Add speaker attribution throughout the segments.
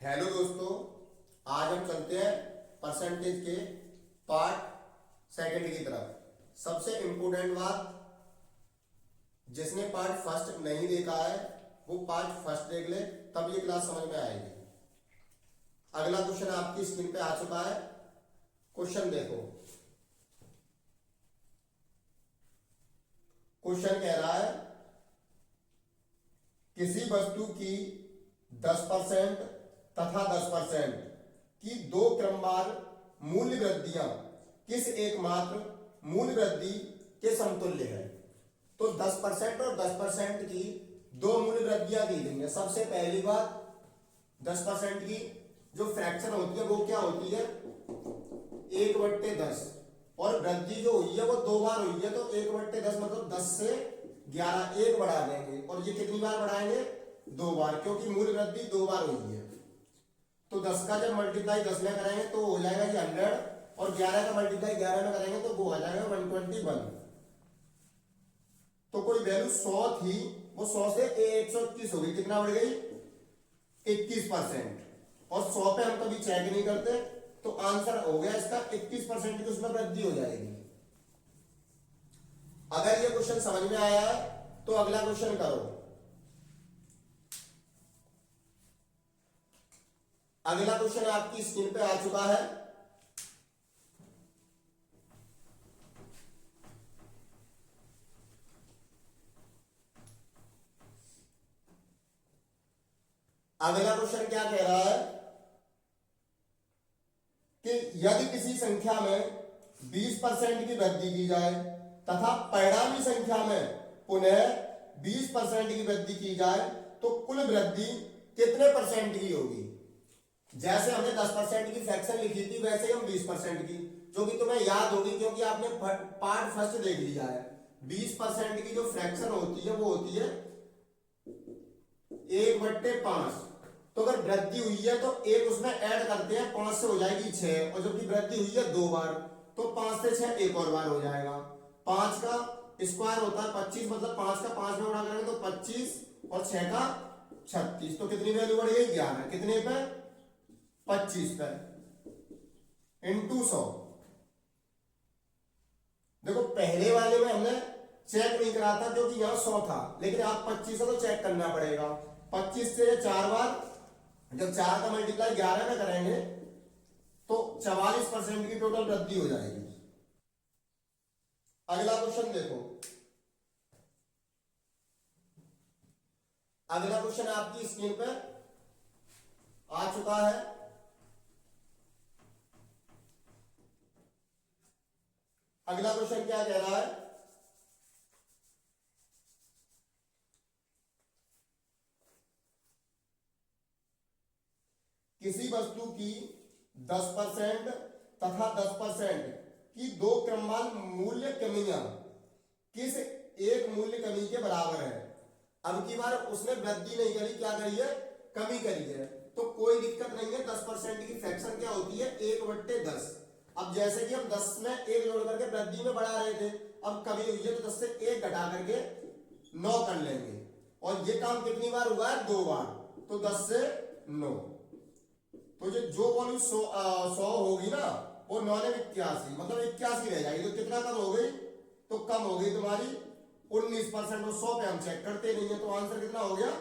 Speaker 1: Hello दोस्तों, आज हम चलते हैं परसेंटेज के पार्ट सेकंड की तरफ। सबसे इंपॉर्टेंट बात, जिसने पार्ट फर्स्ट नहीं देखा है वो पार्ट फर्स्ट देख ले, तब ये क्लास समझ में आएगी। अगला क्वेश्चन आपकी स्क्रीन पे आ चुका है। क्वेश्चन देखो। क्वेश्चन कह रहा है किसी वस्तु की 10% तथा 10% की दो क्रमवार मूल्य वृद्धियां किस एकमात्र मूल्य वृद्धि के समतुल्य है। तो 10% और 10% की दो मूल्य वृद्धियां दी गई है। सबसे पहली बात, 10% की जो फ्रैक्शन होती है वो क्या होती है, 1/10, और वृद्धि जो हुई है वो दो बार हुई है। तो 1/10 मतलब 10 से 11 एक बढ़ा देंगे, और ये कितनी बार बढ़ाएंगे, दो बार, क्योंकि मूल्य वृद्धि दो बार हुई है। तो 10 का जब मल्टीप्लाई 10 में करेंगे तो हो जाएगा ये 100, और 11 का मल्टीप्लाई 11 में करेंगे तो वो हो जाएगा 121। तो कोई वैल्यू 100 थी, वो 100 से 121 हो गई, कितना बढ़ गई, 21%। और 100 पे हम कभी चेक नहीं करते, तो आंसर हो गया इसका 21% की उसमें वृद्धि हो जाएगी। अगर ये क्वेश्चन समझ में आया है तो अगला क्वेश्चन करो। अगला क्वेश्चन आपकी स्क्रीन पे आ चुका है। अगला क्वेश्चन क्या कह रहा है कि यदि किसी संख्या में 20% की वृद्धि की जाए तथा परिणामी संख्या में पुनः 20% की वृद्धि की जाए तो कुल वृद्धि कितने परसेंट की होगी। जैसे हमने 10% की फ्रैक्शन लिखी थी, वैसे ही हम 20% की, जो कि तुम्हें याद होगी क्योंकि आपने पार्ट फर्स्ट देख लिया है। 20% की जो फ्रैक्शन होती है वो होती है 1/5। तो अगर वृद्धि हुई है तो एक उसमें ऐड करते हैं, 5 से हो जाएगी 6, और जबकि वृद्धि हुई है दो बार, तो 5 से 6 एक और बार हो जाएगा। 5 का स्क्वायर होता है 25, मतलब 5 का 5 में गुणा करेंगे तो 25, और 6 का 36, तो कितनी वैल्यू बढ़ गई, 11। कितने पे, 25 पे, इंटू 100। देखो पहले वाले में हमने चेक नहीं करा था क्योंकि यहां 100 था, लेकिन आप 25 तो चेक करना पड़ेगा। 25 से 4 बार, जब 4 का मल्टीप्लाई 11 में करेंगे तो 44% की टोटल वृद्धि हो जाएगी। अगला क्वेश्चन देखो। अगला क्वेश्चन आपकी स्क्रीन पर आ चुका है। अगला क्वेश्चन क्या कह रहा है, किसी वस्तु की 10% तथा 10% की दो क्रमवार मूल्य कमियां किस एक मूल्य कमी के बराबर है। अब की बार उसने वृद्धि नहीं करी, क्या करी है, कमी करी है, तो कोई दिक्कत नहीं है। 10% की फ्रैक्शन क्या होती है, 1/10। अब जैसे कि हम 10 में एक जोड़ करके वृद्धि में बढ़ा रहे थे, अब कमी हुई है तो 10 से एक घटा करके 9 कर लेंगे, और ये काम कितनी बार हुआ है, दो बार, तो 10 से 9। तो जो वॉल्यूम 100 होगी ना, वो 9 ने 81, मतलब 81 रह जाएगी। तो कितना कम हो गई, तो कम हो गई तुम्हारी 19%। और 100 पे हम चेक करते नहीं है, तो आंसर कितना हो गया,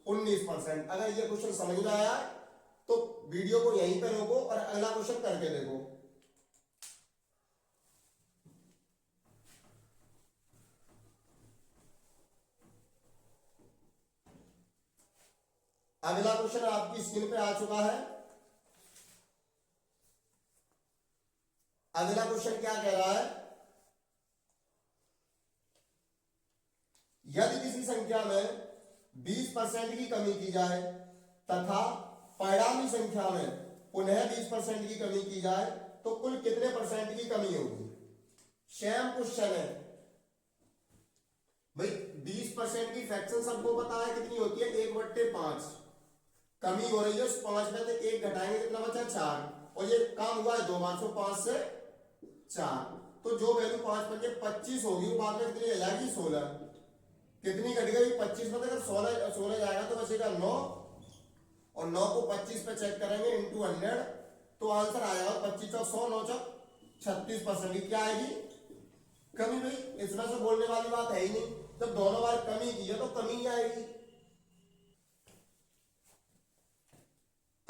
Speaker 1: 19%। अगर ये क्वेश्चन समझ में आया तो वीडियो को यहीं पे रोको और अगला क्वेश्चन करके देखो। अगला क्वेश्चन आपकी स्क्रीन पे आ चुका है। अगला क्वेश्चन क्या कह रहा है, यदि किसी संख्या में 20% की कमी की जाए तथा परिणामी संख्या में पुनः 20% की कमी की जाए तो कुल कितने परसेंट की कमी होगी। सेम क्वेश्चन है भाई। 20% की फ्रैक्शन सबको पता है कितनी होती है, 1/5। कमी हो रही है उस 5 में, तो एक घटाएंगे कितना बचा, 4, और ये काम हुआ है दो बार, तो 5 से 4, तो जो वैल्यू 5 बचे 25 होगी, वो बाद में कितनी आ जाएगी, 16। कितनी घट गई, 25 में अगर 16 जाएगा तो बचेगा 9, और 9 को 25 पे चेक करेंगे इंटू 100, तो आंसर आ जाएगा 25 चौक 100, 9 चौक 36% की क्या आएगी? कमी। भाई इसमें से बोलने वाली बात है ही नहीं, जब दोनों बार कमी की है तो कमी ही आएगी।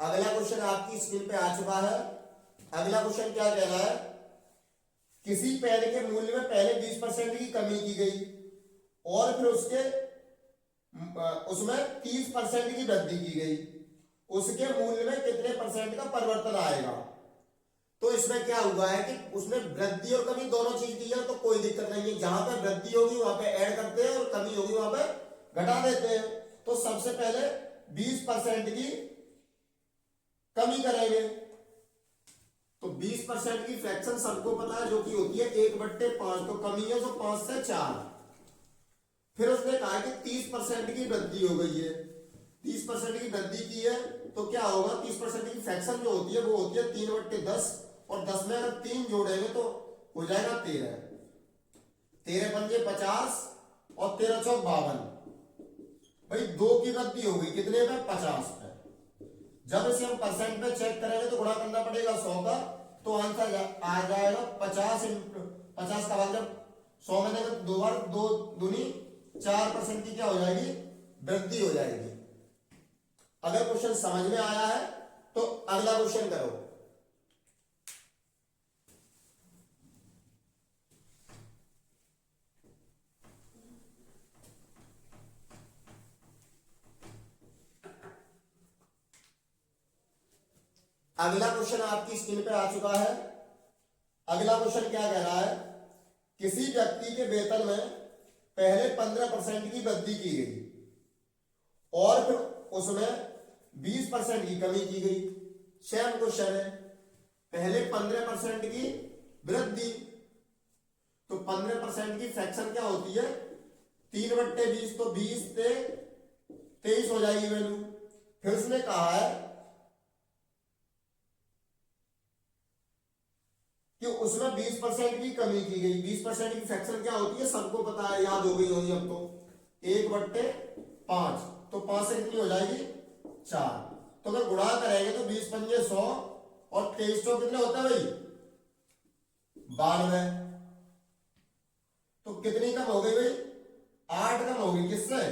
Speaker 1: अगला क्वेश्चन आपकी स्क्रीन पे आ चुका है। अगला क्वेश्चन क्या कह रहा है? किसी पेन के मूल्य में पहले 20% की कमी की गई और फिर उसमें 30% की वृद्धि की गई, उसके मूल्य में कितने परसेंट का परिवर्तन आएगा? तो इसमें क्या हुआ है कि उसमें वृद्धि और कमी दोनों चीज दी है, तो कोई दिक्कत नहीं है। जहां पे वृद्धि होगी वहां पे ऐड करते हैं और कमी होगी वहां पे घटा देते हैं। तो सबसे पहले 20% की कमी करेंगे, तो 20% की फ्रैक्शन सबको पता है जो कि होती है 1/5, तो कमी है तो 5 से 4। फिर उसने कहा कि 30% की वृद्धि हो गई है, 30% की वृद्धि की है तो क्या होगा? 30% की फ्रैक्शन जो होती है वो होती है 3/10, और 10 में अगर 3 जोड़ेंगे तो हो जाएगा 13। 13 पंजे 50 और 13 चौक 52। भाई 2 की वृद्धि हो गई कितने पे? 50 पे। जब इसे हम परसेंट पे चेक करेंगे तो गुणा करना पड़ेगा 100 का, तो आंसर आ जाएगा 50 इंटू 50 का भाग जब 100 में देंगे तो 2 बार 2 दूनी 4% की क्या हो जाएगी? वृद्धि हो जाएगी। अगर क्वेश्चन समझ में आया है तो अगला क्वेश्चन करो। अगला क्वेश्चन आपकी स्क्रीन पे आ चुका है। अगला क्वेश्चन क्या कह रहा है? किसी व्यक्ति के वेतन में पहले 15% की वृद्धि की गई और फिर उसमें 20% की कमी की गई। सेम क्वेश्चन है, पहले 15% की वृद्धि, तो 15% की फ्रैक्शन क्या होती है? 3/20, तो 20 से 23 हो जाएगी वैल्यू। फिर उसने कहा है कि उसमें 20% की कमी की गई। 20% की फ्रैक्शन क्या होती है सबको पता है, याद हो गई होगी अब तो, 1/5, तो 5 से कितनी हो जाएगी? 4। तो अगर गुणा करेंगे तो 20 पंजे 100 और 23 चौक कितने होता है भाई? 92। तो कितनी कम हो गई भाई? 8 कम हो गई। किससे?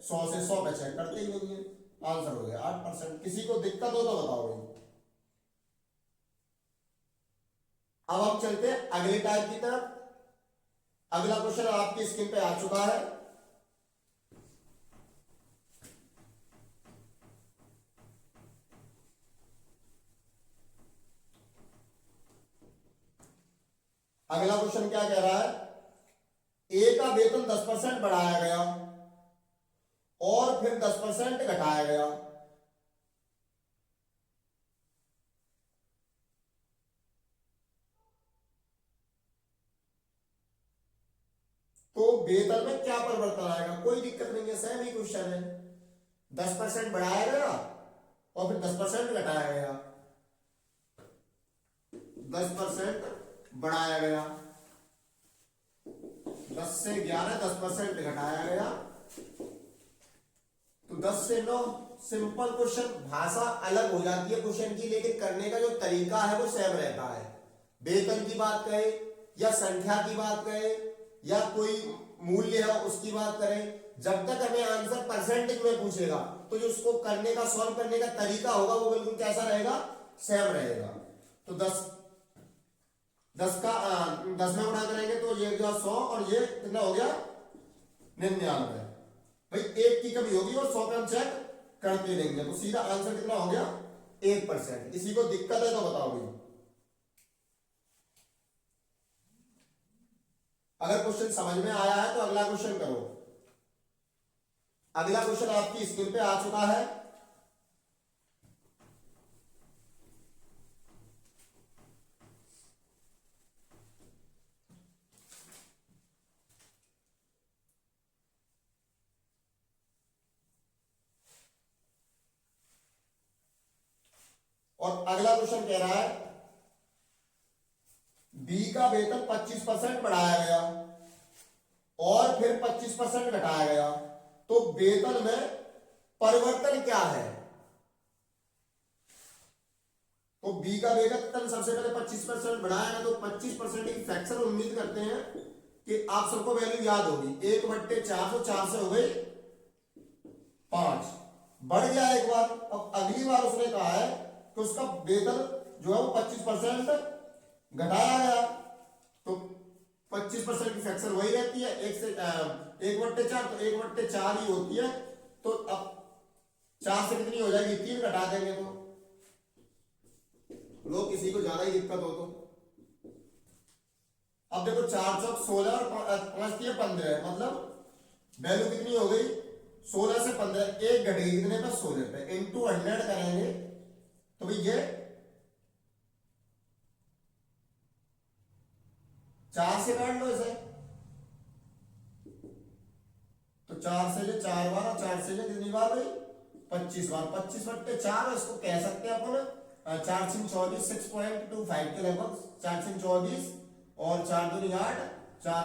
Speaker 1: 100 से। 100 पे चेक करते ही नहीं है, आंसर हो गया 8%। किसी को दिक्कत हो तो बताओ भाई। अब हम चलते हैं अगले टाइप की तरफ। अगला क्वेश्चन आपकी स्क्रीन पे आ चुका है। अगला क्वेश्चन क्या कह रहा है? ए का वेतन 10% बढ़ाया गया और फिर 10% घटाया गया, तो वेतन में क्या परिवर्तन आएगा? कोई दिक्कत नहीं है, सेम ही क्वेश्चन है। 10% बढ़ाया गया और फिर 10% घटाया गया। 10% बढ़ाया गया, 10 से 11, 10% घटाया गया, तो 10 से 9। सिंपल क्वेश्चन, भाषा अलग हो जाती है क्वेश्चन की, लेकिन करने का जो तरीका है वो सेम रहता है। वेतन की बात कहे या संख्या की बात कहे या कोई मूल्य है उसकी बात करें, जब तक हमें आंसर परसेंटेज में पूछेगा तो जो उसको करने का, सॉल्व करने का तरीका होगा वो बिल्कुल कैसा रहेगा? सेम रहेगा। तो 10 में गुणा करेंगे तो ये गया 100 और ये कितना हो गया? 99। भाई 1 की कमी होगी और 100 पे हम चेक करते रहेंगे, तो सीधा आंसर कितना हो गया? 1%। किसी को दिक्कत है तो बताओ भाई। अगर क्वेश्चन समझ में आया है तो अगला क्वेश्चन करो। अगला क्वेश्चन आपकी स्क्रीन पे आ चुका है। और अगला क्वेश्चन कह रहा है बी का वेतन 25% बढ़ाया गया और फिर 25% घटाया गया, तो वेतन में परिवर्तन क्या है? बी का वेतन सबसे पहले 25% बढ़ाएगा तो 25% की फ्रैक्शन उम्मीद करते हैं कि आप सबको वैल्यू याद होगी। 1/400, 4 से हो गई 5, बढ़ गया एक बार। अब अगली बार उसने कहा है कि उसका वेतन जो है वो 25% घटाया गया, तो 25% की फ्रैक्शन वही रहती है, 1/4, तो 1/4 ही होती है। तो अब 4 से कितनी हो जाएगी, 3 घटा देंगे तो लोग किसी को ज्यादा ही दिक्कत हो तो। अब देखो 4 चौक 16 और 5 15, मतलब वैल्यू कितनी हो गई, 16 से 15, एक घट गई कितने पे, 16 पे, इंटू 100 करेंगे तो भाई ये 4 से काट लो इसे, तो 4 से ले 4 बार, 4 से ले कितनी बार भाई, 25 बार। 25/4 इसको कह सकते हैं अपन 4 6 24, 6.25 के लगभग, 4 6 24 और 4 दूनी 8, 4,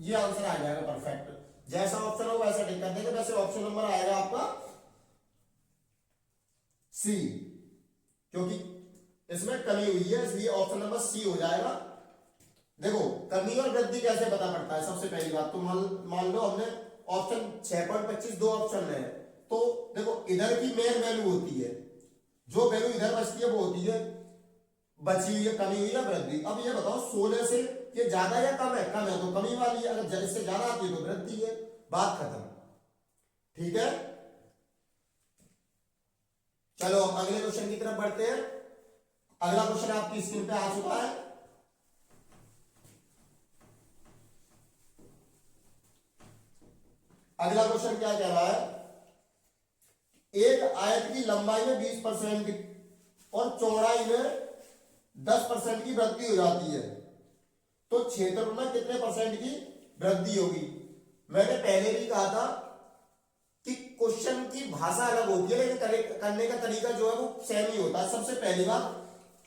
Speaker 1: ये आंसर आ जाएगा परफेक्ट। जैसा ऑप्शन हो वैसा टिक कर देंगे। वैसे ऑप्शन नंबर आएगा आपका सी, क्योंकि इसमें कमी हुई है इसलिए ऑप्शन नंबर सी हो जाएगा। देखो कमी और वृद्धि कैसे पता पड़ता है, सबसे पहली बात तो मान लो हमने ऑप्शन 6.25 दो ऑप्शन है, तो देखो इधर की मेन वैल्यू होती है, जो वैल्यू इधर बचती है वो होती है बची हुई है, कमी हुई है वृद्धि। अब ये बताओ 16 से ये ज्यादा या कम है, कम है तो कमी वाली है, अगर इससे ज्यादा आती है तो वृद्धि है, बात खत्म। ठीक है, चलो अगले क्वेश्चन की तरफ बढ़ते हैं। अगला क्वेश्चन आपकी स्क्रीन पे आ चुका है। अगला क्वेश्चन क्या कह रहा है, एक आयत की लंबाई में 20% और चौड़ाई में 10% की वृद्धि हो जाती है, तो क्षेत्रफल में कितने परसेंट की वृद्धि होगी। मैंने पहले भी कहा था कि क्वेश्चन की भाषा अलग होती है लेकिन करने का तरीका जो है वो सेम ही होता है। सबसे पहली बात,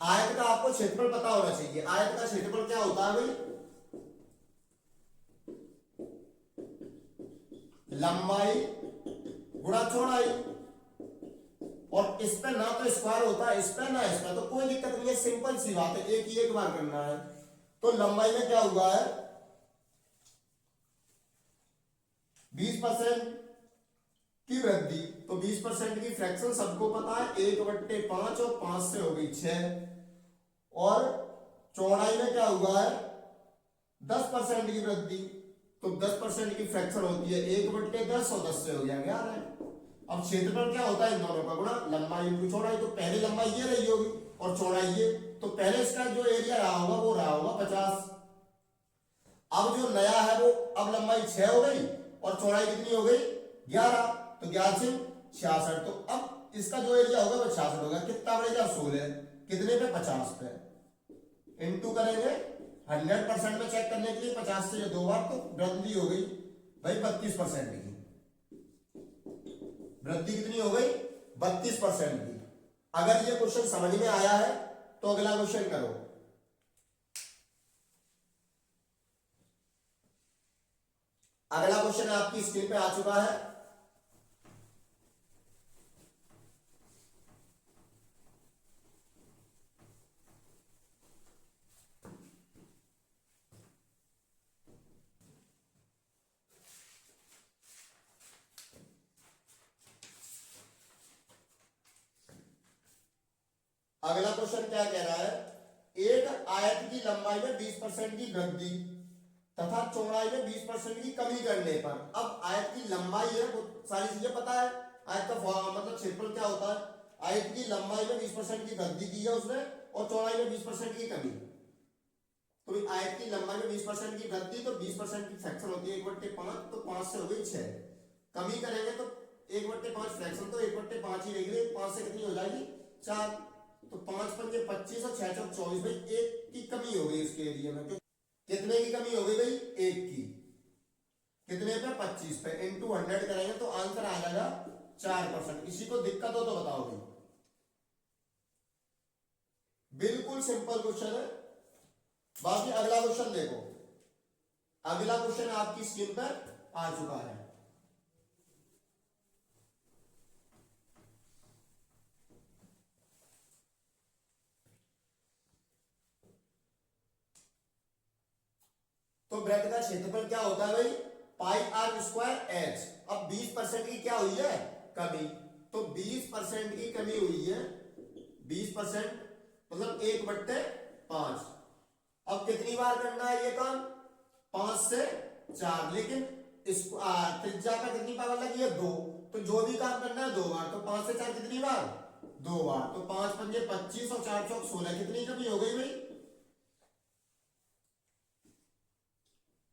Speaker 1: आयत का आपको क्षेत्रफल पता होना चाहिए। आयत का क्षेत्रफल क्या होता है भाई, लंबाई गुणा चौड़ाई, और इस पे ना तो स्क्वायर होता है, इस पे ना इस पे, तो कोई दिक्कत नहीं है, सिंपल सी बात है, एक ही एक बार करना है। तो लंबाई में क्या हुआ है 20% की वृद्धि, तो 20% की फ्रैक्शन सबको पता है 1/5, और 5 से हो गई 6, और चौड़ाई में क्या हुआ है 10% की वृद्धि, तो 10% की फ्रैक्शन होती है 1/10, और 10 से हो गया 11। अब क्षेत्रफल क्या होता है इन दोनों का गुणा, लंबाई इंटू चौड़ाई, तो पहले लंबाई ये रही होगी और चौड़ाई ये, तो पहले इसका जो एरिया रहा होगा वो रहा होगा 50। अब जो नया है वो, अब लंबाई 6 हो गई और चौड़ाई कितनी हो गई 11, तो 11 से 66, तो अब इसका जो एरिया होगा वो 66 होगा। कितना बढ़ेगा 16, कितने पे 50 पे, इंटू करेंगे 100% में चेक करने के लिए 50 से ये 2 बार, तो वृद्धि हो गई भाई 32% की। वृद्धि कितनी हो गई 32% की। अगर ये क्वेश्चन समझ में आया है तो अगला क्वेश्चन करो। अगला क्वेश्चन आपकी स्क्रीन पे आ चुका है। अगला क्वेश्चन क्या कह रहा है, एक आयत की लंबाई में 20% की वृद्धि तथा चौड़ाई में 20% की कमी करने पर, अब आयत की लंबाई है वो सारी चीजें पता है, आयत का मतलब क्षेत्रफल क्या होता है, आयत की लंबाई में 20% की वृद्धि की है उसने और चौड़ाई में 20% की कमी। तो आयत की लंबाई में 20% की वृद्धि, तो 20% की फ्रैक्शन होती है 1/5, तो 5 से हो गई 6, कमी करेंगे तो 1/5 फ्रैक्शन तो 1/5 ही रहेगी, 5 से कितनी हो जाएगी 4, तो 5 पंजे 25 और 6 चौक 24, भाई एक की कमी हो गई इसके एरिया में। कितने की कमी हो गई भाई, एक की, कितने पे 25 पे, इंटू 100 करेंगे तो आंसर आ जाएगा 4%। किसी को दिक्कत हो तो बताओ भाई, बिल्कुल सिंपल क्वेश्चन है। बाकी अगला क्वेश्चन देखो, अगला क्वेश्चन आपकी स्क्रीन पर आ चुका है। वृत्त का क्षेत्रफल क्या होता है भाई, पाई आर स्क्वायर एच। अब 20% की क्या हुई है, कमी, तो 20% की कमी हुई है, 20% मतलब 1/5। अब कितनी बार करना है ये काम, 5 से 4, लेकिन इस त्रिज्या का कितनी पावर लगी है, 2, तो जो भी काम करना है 2 बार, तो 5 से 4 कितनी बार, 2 बार, तो 5 पंजे 25 और 4 चौक 16, कितनी कमी हो गई भाई,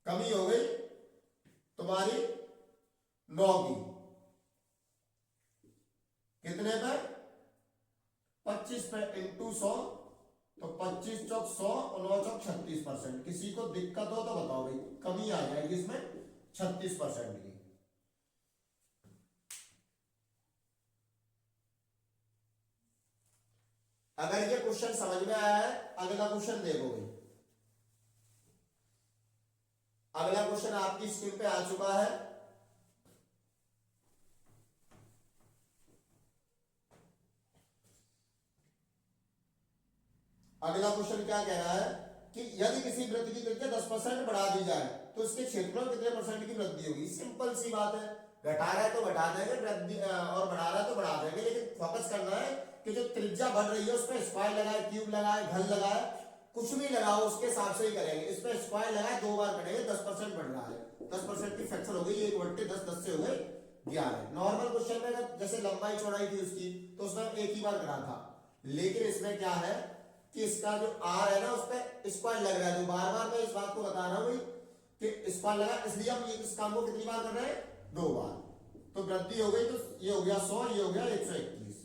Speaker 1: कमी हो गई तुम्हारी 9 की, कितने पे, 25 पे इंटू 100, तो 25 चौक 100 और 9 चौक 36%। किसी को दिक्कत हो तो बताओ भाई, कमी आ जाएगी इसमें 36% की। अगर ये क्वेश्चन समझ में आया है, अगला क्वेश्चन देखो भाई। अगला क्वेश्चन आपकी स्क्रीन पे आ चुका है। अगला क्वेश्चन क्या कह रहा है कि यदि किसी वृत्त की त्रिज्या 10% बढ़ा दी जाए तो इसके क्षेत्रफल कितने परसेंट की वृद्धि होगी। सिंपल सी बात है, घटा रहा है तो घटा देंगे, वृद्धि और बढ़ा रहा है तो बढ़ा देंगे, लेकिन फोकस करना है कि जो त्रिज्या बढ़ रही है उस पर स्क्वायर लगाए, क्यूब लगाए, घन लगाए, कुछ भी लगाओ उसके हिसाब से ही करेंगे। इस पर स्क्वायर लगाए 2 बार करेंगे, 10% बढ़ रहा है, 10% की फ्रैक्शन हो गई 1/10, 10 से हो गए 11। नॉर्मल क्वेश्चन में अगर जैसे लंबाई चौड़ाई थी उसकी तो उसमें एक ही बार करा था, लेकिन इसमें क्या है कि इसका जो आर है ना उस पर स्क्वायर लग रहा है, तो बार बार मैं इस बात को बता रहा हूं कि स्क्वायर लगा, इसलिए हम इस काम को कितनी बार कर रहे हैं, 2 बार, तो वृद्धि हो गई, तो ये हो गया 100, ये हो गया 121।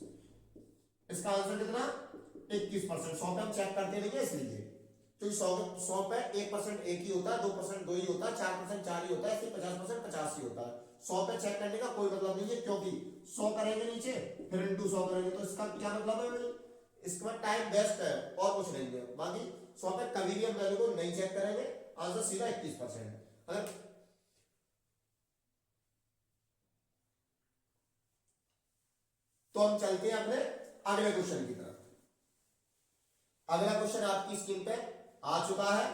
Speaker 1: इसका आंसर कितना, 21%। 100 पे हम चेक करते नहीं है इसलिए, क्योंकि 100 पे 1% एक ही होता है, 2% 2 ही होता है, 4% 4 ही होता है, फिर 50% 50 ही होता है। 100 पे चेक करने का कोई मतलब नहीं है, क्योंकि 100 करेंगे नीचे फिर इंटू 100 करेंगे, तो इसका क्या मतलब है भाई, इसके बाद टाइम बेस्ट है और कुछ नहीं है। बाकी 100 पे कभी भी हम वैल्यू को नहीं चेक करेंगे, आंसर सीधा 21%। अगर तो हम चलते हैं अपने अगले क्वेश्चन की तरफ। अगला क्वेश्चन आपकी स्क्रीन पे आ चुका है।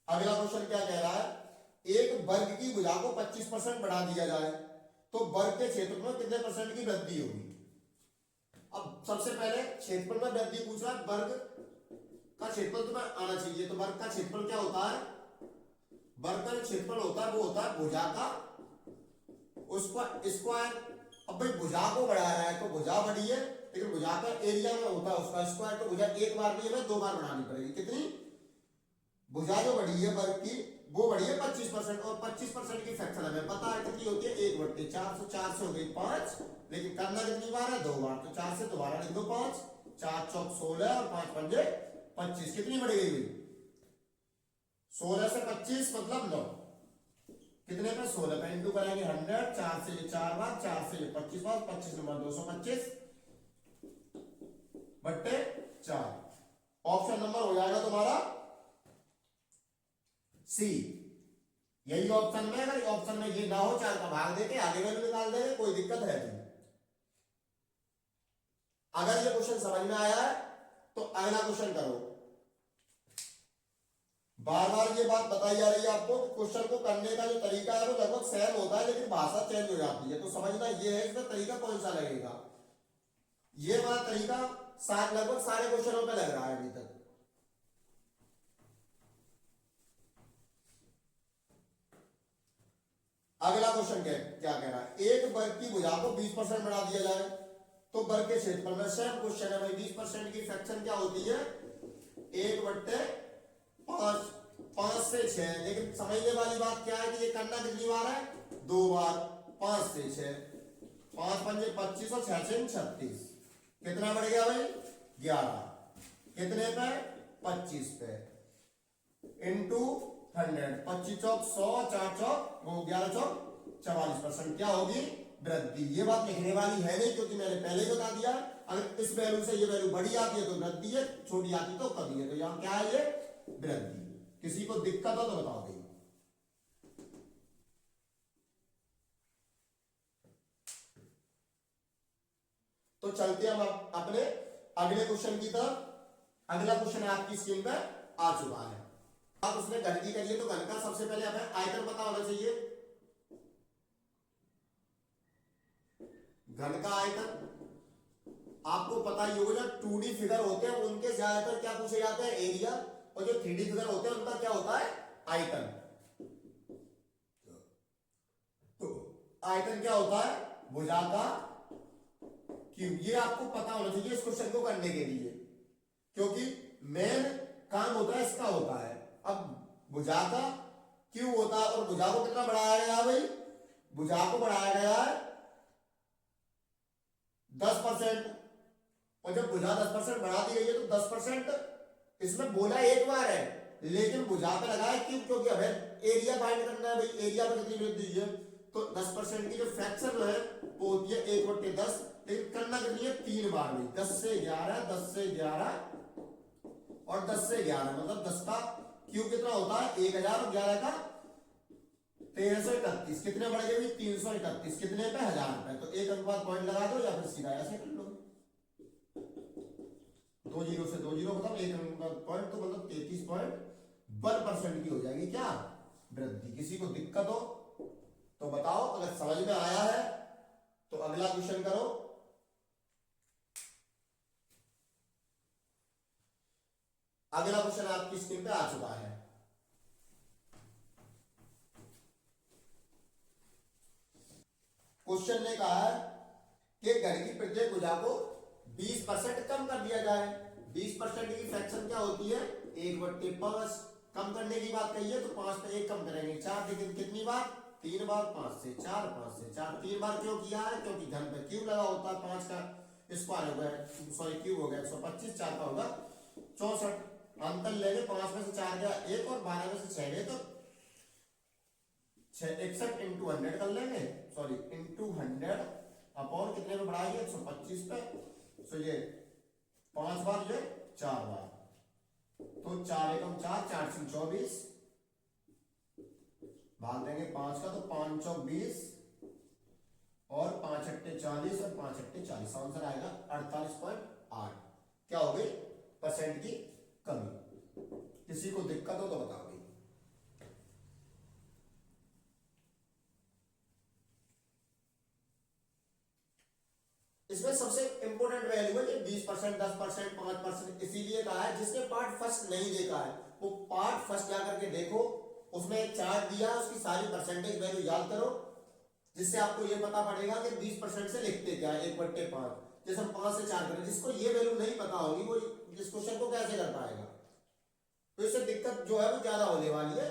Speaker 1: अगला क्वेश्चन क्या कह रहा है, एक वर्ग की भुजा को 25% बढ़ा दिया जाए तो वर्ग के क्षेत्रफल में कितने परसेंट की वृद्धि होगी। अब सबसे पहले क्षेत्रफल में वृद्धि पूछ रहा है, वर्ग का क्षेत्रफल तुम्हें आना चाहिए, तो वर्ग का क्षेत्रफल क्या होता है, वर्ग का क्षेत्रफल होता है वो होता है भुजा का उसका स्क्वायर। अब भाई भुजा को बढ़ा रहा है तो भुजा बढ़ी है, लेकिन भुजा का एरिया में होता है उसका स्क्वायर, तो भुजा एक बार नहीं है 2 बार बढ़ानी पड़ेगी। कितनी, भुजा जो बढ़ी है वर्ग की वो बढ़ी है 25%, और 25% की फ्रैक्शन हमें पता है कितनी होती है, 1/4, तो 4 से हो गई 5, लेकिन करना कितनी बार है, 2 बार, तो 4 से दोबारा लिख दो 5, 4 चौक 16 और 5 पंजे 25, कितनी बढ़ गई, 16 से 25 मतलब 9, कितने पे 16 पे इंटू करेंगे 100, 4 से ये 4 बार, 4 से ये 25 बार, 25 नंबर 225 बट्टे 4। ऑप्शन नंबर हो जाएगा तुम्हारा सी। यही ऑप्शन में, अगर ऑप्शन में ये ना हो 4 का भाग देके आगे वैल्यू निकाल देंगे, कोई दिक्कत है नहीं। अगर ये क्वेश्चन समझ में आया है तो अगला क्वेश्चन करो। बार बार ये बात बताई जा रही है आपको, क्वेश्चन को करने का जो तरीका है वो लगभग सेम होता है, लेकिन भाषा चेंज हो जाती है, तो समझना ये है इसमें तरीका कौन सा लगेगा। ये वाला तरीका लगभग सारे क्वेश्चनों पे लग रहा है अभी तक। अगला क्वेश्चन क्या कह रहा है, एक वर्ग की भुजा को 20% बढ़ा दिया जाए तो वर्ग के क्षेत्रफल में, सेम क्वेश्चन है भाई, 20% की फ्रैक्शन क्या होती है, 1/5, 5 से 6, लेकिन समझने वाली बात क्या है कि ये करना कितनी बार है, 2 बार, 5 से 6, 5 पंजे 25 और 6 से 36, कितना बढ़ गया भाई 11, कितने पे 25 पे इंटू 100, 25 चौक 100, 4 चौक वो 11 चौक 44%, क्या होगी वृद्धि। ये बात लिखने वाली है नहीं क्योंकि मैंने पहले ही बता दिया, अगर इस वैल्यू से ये वैल्यू बड़ी आती है तो वृद्धि है, छोटी आती तो कमी है, तो यहां क्या है ये वृद्धि। किसी को दिक्कत हो तो बताओ भाई। तो चलते हम अपने अगले क्वेश्चन की तरफ। अगला क्वेश्चन आपकी स्क्रीन पर आ चुका है। आप उसने घन की करिए तो घन का सबसे पहले हमें आयतन पता होना चाहिए। घन का आयतन आपको पता ही होगा, जब 2D फिगर होते हैं उनके ज्यादातर क्या पूछे जाते हैं, एरिया, और जो 3D फिगर होते हैं उनका क्या होता है, आयतन। तो आयतन क्या होता है, भुजा का क्यूब। ये आपको पता होना चाहिए इस क्वेश्चन को करने के लिए, क्योंकि मेन काम होता है इसका होता है। अब भुजा का क्यूब होता है, और भुजा को कितना बढ़ाया गया है भाई, भुजा को बढ़ाया गया है 10%। और जब भुजा 10% बढ़ा दी गई है तो 10% इसमें बोला एक बार है, लेकिन भुजा पे लगा है क्यों, क्योंकि हमें एरिया फाइंड करना है भाई, एरिया पे कितनी वृद्धि है। तो 10% की जो फ्रैक्शन है वो होती है 1/10, लेकिन करना कितनी है, 3 बार में, 10 से 11, 10 से 11 और 10 से 11, मतलब 10 का क्यूब कितना होता है 1000, और 11 का 1331, कितने बढ़ गए 331, कितने पे 1000 पे। तो एक अनुपात पॉइंट लगा दो या फिर सीधा ऐसे कर लो, 2 जीरो से 2 जीरो खत्म, एक अनुपात पॉइंट, तो मतलब 33.1% की हो जाएगी क्या, वृद्धि। किसी को दिक्कत हो तो बताओ, अगर समझ में आया है तो अगला क्वेश्चन करो। अगला क्वेश्चन आपकी स्क्रीन पे आ चुका है। क्वेश्चन ने कहा है कि घन की प्रत्येक भुजा को 20% कम कर दिया जाए। 20% की फ्रैक्शन क्या होती है, 1/5। कम करने की बात कही है तो 5 पे 1 कम करेंगे 4, लेकिन कितनी बार, 3 बार, 5 से 4, 5 से 4, 3 बार क्यों किया है, क्योंकि घन पे क्यूब लगा होता है, 5 का स्क्वायर हो गया, सॉरी क्यूब हो गया 125, 4 का होगा 64। अंतर लेंगे, 5 में से 4 गया 1, और 12 में से 6 गए तो 61 इंटू 100 कर लेंगे, सॉरी इंटू 100 अपॉन कितने में बढ़ाएंगे 125 पे। सो ये 5 बार, ये 4 बार, तो 4 एकम 4, 4 से 24, भाग देंगे 5 का तो 5 चौक 20, और 5 अट्टे 40, और 5 अट्टे 40, आंसर आएगा 48.8। क्या हो गई, परसेंट की कमी। किसी को दिक्कत हो तो बताओ। इसमें सबसे इंपॉर्टेंट वैल्यू है कि 20%, 10%, 5%, इसीलिए कहा है जिसने पार्ट फर्स्ट नहीं देखा है वो पार्ट फर्स्ट जाकर के देखो, उसमें एक चार्ट दिया है, उसकी सारी परसेंटेज वैल्यू याद करो, जिससे आपको ये पता पड़ेगा कि 20% से लिखते क्या है 1/5। जैसे हम 5 से 4 करें, जिसको ये वैल्यू नहीं पता होगी वो इस क्वेश्चन को कैसे कर पाएगा, तो इससे दिक्कत जो है वो ज्यादा होने वाली है।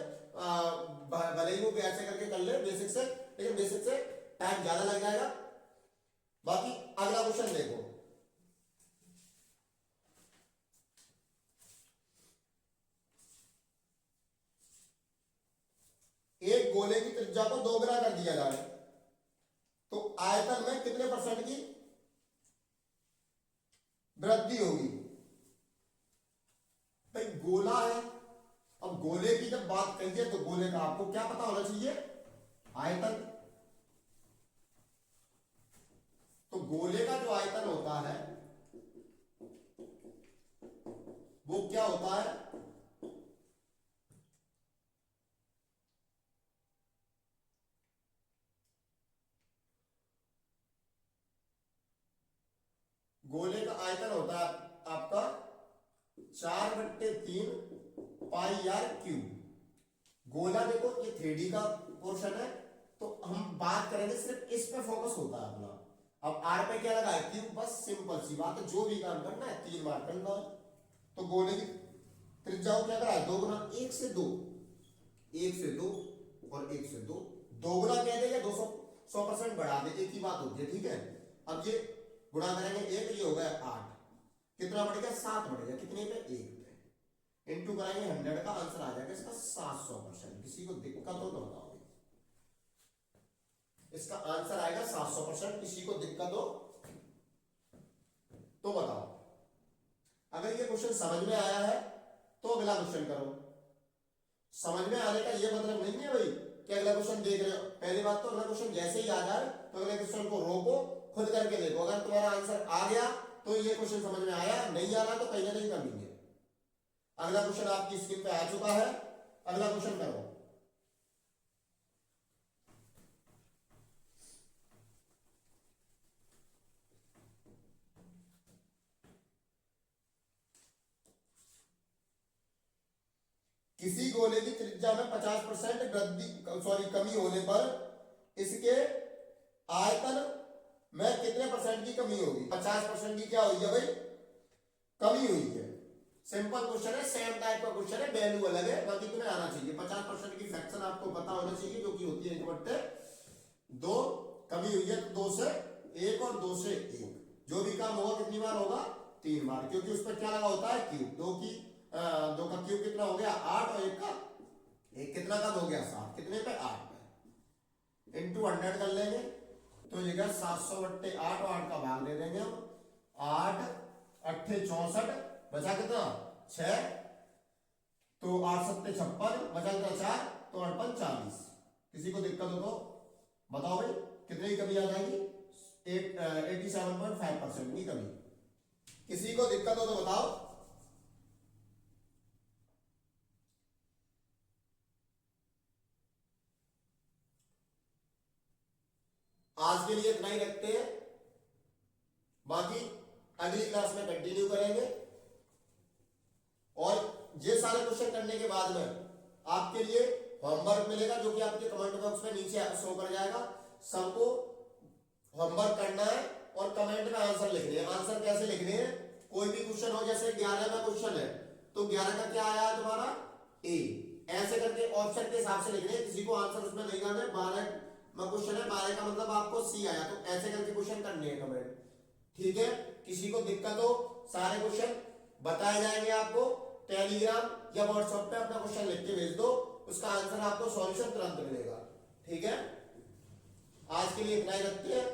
Speaker 1: भले ही वो ऐसे करके कर ले बेसिक से, लेकिन बेसिक से टाइम ज्यादा लग जाएगा। बाकी अगला क्वेश्चन देखो, एक गोले की त्रिज्या को 2 गुना कर दिया जाए तो आयतन में कितने परसेंट की वृद्धि होगी। भाई गोला है, अब गोले की जब बात करिए तो गोले का आपको क्या पता होना चाहिए, आयतन। तो गोले का जो आयतन होता है वो क्या होता है, गोले का आयतन होता है आपका 4/3 पाई आर क्यूब। गोला देखो ये 3D का पोर्शन है, तो हम बात करेंगे सिर्फ इस पे फोकस होता है अपना। अब आर पे क्या लगा है, क्यूब, बस सिंपल सी बात है, जो भी काम करना है 3 बार करना है। तो गोले की त्रिज्या को क्या करा है 2 गुना, 1 से 2, 1 से 2 और 1 से 2, 2 गुना कह देगा 100% बढ़ा दे, एक ही बात होती है, ठीक है। अब ये गुणा करेंगे 1, ये हो गया 8, कितना बढ़ गया 7 बढ़ गया, कितने पे 1 पे, इंटू करेंगे 100 का, आंसर आ जाएगा इसका 700%। किसी को दिक्कत हो तो बताओ, इसका आंसर आएगा 700%। किसी को दिक्कत हो तो बताओ। अगर ये क्वेश्चन समझ में आया है तो अगला क्वेश्चन करो। समझ में आने का ये मतलब नहीं है भाई कि अगला क्वेश्चन देख रहे हो, पहली बात तो अगला क्वेश्चन जैसे ही आ जाए तो अगले क्वेश्चन को रोको, खुद करके देखो, अगर तुम्हारा आंसर आ गया तो ये क्वेश्चन समझ में आया, नहीं आ रहा तो कहीं ना कहीं कमी है। अगला क्वेश्चन आपकी स्क्रीन पे आ चुका है, अगला क्वेश्चन करो। किसी गोले की त्रिज्या में 50% कमी होने पर इसके आयतन में कितने परसेंट की कमी होगी? 50% की क्या हुई है भाई? कमी हुई है। सिंपल क्वेश्चन है, सेम टाइप का क्वेश्चन है, वैल्यू अलग है, बाकी तुम्हें आना चाहिए। 50% की फ्रैक्शन आपको पता होना चाहिए, जो कि होती है 1/2। कमी हुई है तो 2 से 1 और 2 से 1, जो भी काम होगा कितनी बार होगा? 3 बार, क्योंकि उस पर क्या लगा होता है? क्यूब। 2 का क्यूब कितना हो गया? 8, और 1 का 1 कितना कम हो गया? 7। कितने पे? 8 पे। इंटू 100 कर लेंगे तो ये 700/8, और 8 का भाग दे देंगे हम। 8 8 64, बचा कितना? 6। तो 8 7 56, बचा कितना? 4। तो 8 5 40। किसी को दिक्कत हो तो बताओ भाई, कितने की कमी आ जाएगी? 87.5% की कमी। किसी को दिक्कत हो तो बताओ। आज के लिए इतना ही रखते हैं, बाकी अगली क्लास में कंटिन्यू करेंगे। और ये सारे क्वेश्चन करने के बाद में आपके लिए होमवर्क मिलेगा, जो कि आपके कमेंट बॉक्स में नीचे शो कर जाएगा। सबको होमवर्क करना है और कमेंट में आंसर लिखने हैं। आंसर कैसे लिखने हैं? कोई भी क्वेश्चन हो, जैसे 11 का क्वेश्चन है तो 11 का क्या आया तुम्हारा? ए। ऐसे करके ऑप्शन के हिसाब से लिखने हैं। किसी को आंसर उसमें नहीं करना है। 12 में क्वेश्चन है, 12 का मतलब आपको सी आया, तो ऐसे करके क्वेश्चन करने हैं कमेंट। ठीक है? किसी को दिक्कत हो, सारे क्वेश्चन बताए जाएंगे आपको। टेलीग्राम या व्हाट्सएप पे अपना क्वेश्चन लिख के भेज दो, उसका आंसर आपको सॉल्यूशन तुरंत मिलेगा। ठीक है? आज के लिए इतना ही रखते हैं।